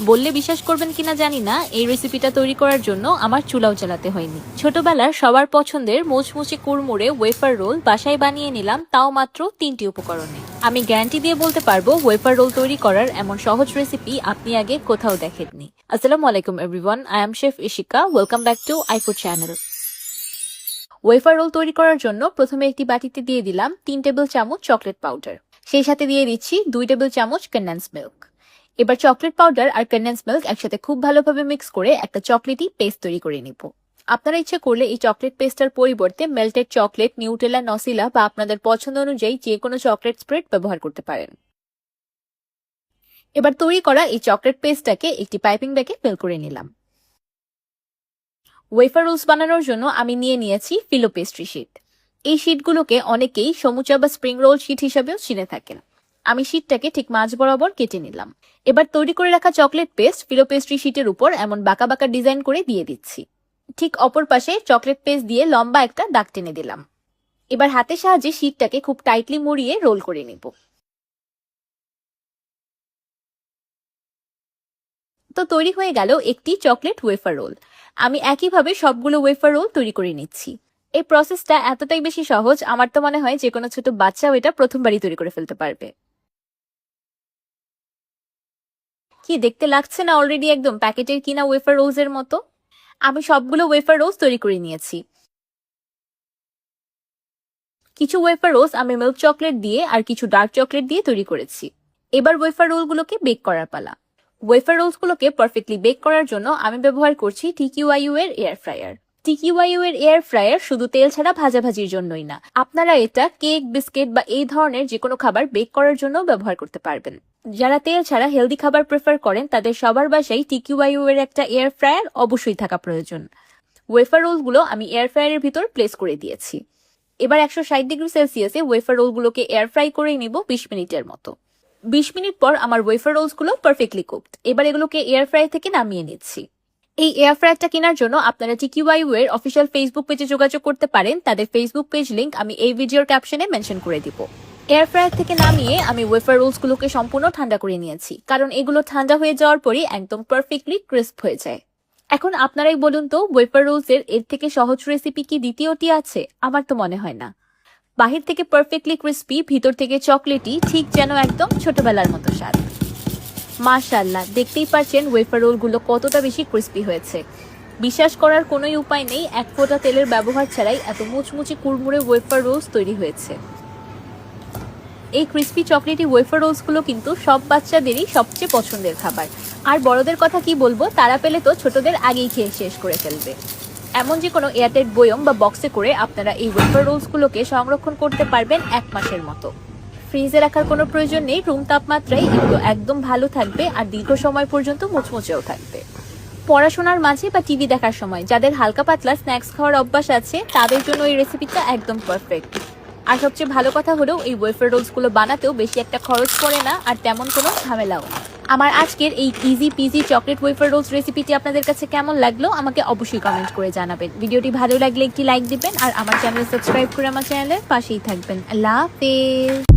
বললে বিশ্বাস করবেন কিনা জানি না, এই রেসিপিটা তৈরি করার জন্য আমার চুলাও জ্বালাতে হয়নি। ছোটবেলার সবার পছন্দের মুচমুচে কুড়মুড়ে ওয়েফার রোল বাসায় বানিয়ে নিলাম, তাও মাত্র 3টি উপকরণে। আমি গ্যারান্টি দিয়ে বলতে পারবো, ওয়েফার রোল তৈরি করার এমন সহজ রেসিপি আপনি আগে কোথাও দেখেননি। আসসালামু আলাইকুম everyone, I am chef Ishika. Welcome back to iFood channel. Wafer roll তৈরি করার জন্য প্রথমে একটি বাটিতে দিয়ে দিলাম 3 টেবিল চামচ চকলেট পাউডার। সেই সাথে দিয়ে দিচ্ছি 2 টেবিল চামচ কনডেন্স মিল্ক। এবার চকলেট পাউডার আর কনডেন্স মিল্ক একসাথে খুব ভালোভাবে মিক্স করে একটা চকলেটি পেস্ট তৈরি করে নিব। আপনারা ইচ্ছে করলে এই চকলেট পেস্টার পরিবর্তে মেল্টেড চকলেট, নিউটেলা, নসিলা বা আপনাদের পছন্দ অনুযায়ী যে কোনো চকলেট স্প্রেড ব্যবহার করতে পারেন। এবার তৈরি করা এই চকলেট পেস্টটাকে একটি পাইপিং ব্যাগে ফিল করে নিলাম। ওয়েফার রোলস বানানোর জন্য আমি নিয়ে নিয়েছি ফিলো পেস্ট্রি শিট। এই শিটগুলোকে অনেকেই সমুচা বা স্প্রিং রোল শিট হিসাবেও চিনে থাকেন। আমি শিটটাকে ঠিক মাঝ বরাবর কেটে নিলাম। এবার তৈরি করে রাখা চকলেট পেস্ট ফিলো পেস্ট্রি শিটের উপর এমন বাঁকা বাঁকা ডিজাইন করে দিয়ে দিচ্ছি। ঠিক অপর পাশে চকলেট পেস্ট দিয়ে লম্বা একটা দাগ টেনে দিলাম। এবার হাতের সাহায্যে শিটটাকে খুব টাইটলি মুড়িয়ে রোল করে নিব। তো তৈরি হয়ে গেল একটি চকলেট ওয়েফার রোল। আমি একইভাবে সবগুলো ওয়েফার রোল তৈরি করে নিচ্ছি। এই প্রসেসটা এতটাই বেশি সহজ, আমার তো মনে হয় যে কোনো ছোট বাচ্চাও এটা প্রথমবারই তৈরি করে ফেলতে পারবে। কি দেখতে লাগছে না অলরেডি একদম প্যাকেটের কিনা ওয়েফার রোলস এর মতো? আমি সবগুলো ওয়েফার রোলস তৈরি করে নিয়েছি। কিছু ওয়েফার রোলস আমি মিল্ক চকলেট দিয়ে আর কিছু ডার্ক চকলেট দিয়ে তৈরি করেছি। এবার ওয়েফার রোলগুলোকে বেক করার পালা। ওয়েফার রোলসগুলোকে পারফেক্টলি বেক করার জন্য আমি ব্যবহার করছি TQYU এর এয়ার ফ্রায়ার। TQYU এর এয়ার ফ্রায়ার শুধু তেল ছাড়া ভাজাভাজির জন্যই না, আপনারা এটা কেক, বিস্কিট বা এই ধরনের যে কোনো খাবার বেক করার জন্য ব্যবহার করতে পারবেন। যারা তেল ছাড়া হেলদি খাবার প্রেফার করেন তাদের সবার বাসায় TQYU এর একটা এয়ার ফ্রায়ার অবশ্যই থাকা প্রয়োজন। ওয়েফার রোলগুলো আমি এয়ার ফ্রায়ারের ভিতর প্লেস করে দিয়েছি। এবার 160°C ওয়েফার রোলগুলোকে এয়ার ফ্রাই করে নিব 20 মিনিটের মতো। 20 মিনিট পর আমার ওয়েফার রোলসগুলো পারফেক্টলি কুকড। এবার এগুলোকে এয়ার ফ্রাই থেকে নামিয়ে নিচ্ছি। এই এয়ার ফ্রায়ারটা কেনার জন্য আপনারা TQYU এর অফিসিয়াল ফেসবুক পেজে যোগাযোগ করতে পারেন। তাদের ফেসবুক পেজ লিংক আমি এই ভিডিওর ক্যাপশনে মেনশন করে দিব। এয়ার ফ্রায়ার থেকে নামিয়ে আমি ওয়েফার রোলসগুলোকে সম্পূর্ণ ঠান্ডা করে নিয়েছি, কারণ এগুলো ঠান্ডা হয়ে যাওয়ার পরই একদম পারফেক্টলি ক্রিস্প হয়ে যায়। এখন আপনারাই বলুন তো, ওয়েফার রোলসের এর থেকে সহজ রেসিপি কি দ্বিতীয়টি আছে? আমার তো মনে হয় না। বাহির থেকে পারফেক্টলি ক্রিস্পি, ভিতর থেকে চকলেটি, ঠিক যেন একদম ছোটবেলার মতো স্বাদ। মাশাআল্লাহ, দেখতেই পাচ্ছেন ওয়েফার রোলগুলো কতটা বেশি ক্রিস্পি হয়েছে। বিশ্বাস করার কোনোই উপায় নেই, এক ফোঁটা তেলের ব্যবহার ছাড়াই এত মুচমুচে কুড়মুড়ে ওয়েফার রোলস তৈরি হয়েছে। এই ক্রিস্পি চকলেটি ওয়েফার রোলসগুলো কিন্তু সব বাচ্চাদেরই সবচেয়ে পছন্দের খাবার। আর বড়দের কথা কি বলবো, তারা পেলে তো ছোটদের আগেই খেয়ে শেষ করে ফেলবে। এমন যে কোনো এয়ারটাইট বয়ম বা বক্সে করে আপনারা এই ওয়েফার রোলসগুলোকে সংরক্ষণ করতে পারবেন 1 মাসের মতো। ফ্রিজে রাখার কোনো প্রয়োজন নেই, রুম তাপমাত্রায় এগুলো একদম ভালো থাকবে আর দীর্ঘ সময় পর্যন্ত মুচমুচেও থাকবে। পড়াশোনার মাঝে বা টিভি দেখার সময় যাদের হালকা পাতলা স্ন্যাক্স খাওয়ার অভ্যাস আছে, তাদের জন্য এই রেসিপিটা একদম পারফেক্ট। আর সবচেয়ে ভালো কথা হলো, এই ওয়েফার রোলসগুলো বানাতেও বেশি একটা খরচ পড়ে না আর তেমন কোনো ঝামেলাও না। আমার আজকের এই easy peasy chocolate wafer rolls রেসিপিটি আপনাদের কাছে কেমন লাগলো আমাকে অবশ্যই কমেন্ট করে জানাবেন। ভিডিওটি ভালো লাগলে একটি লাইক দিবেন আর আমার চ্যানেল সাবস্ক্রাইব করে আমার চ্যানেলের পাশেই থাকবেন। আল্লাহ হাফেজ।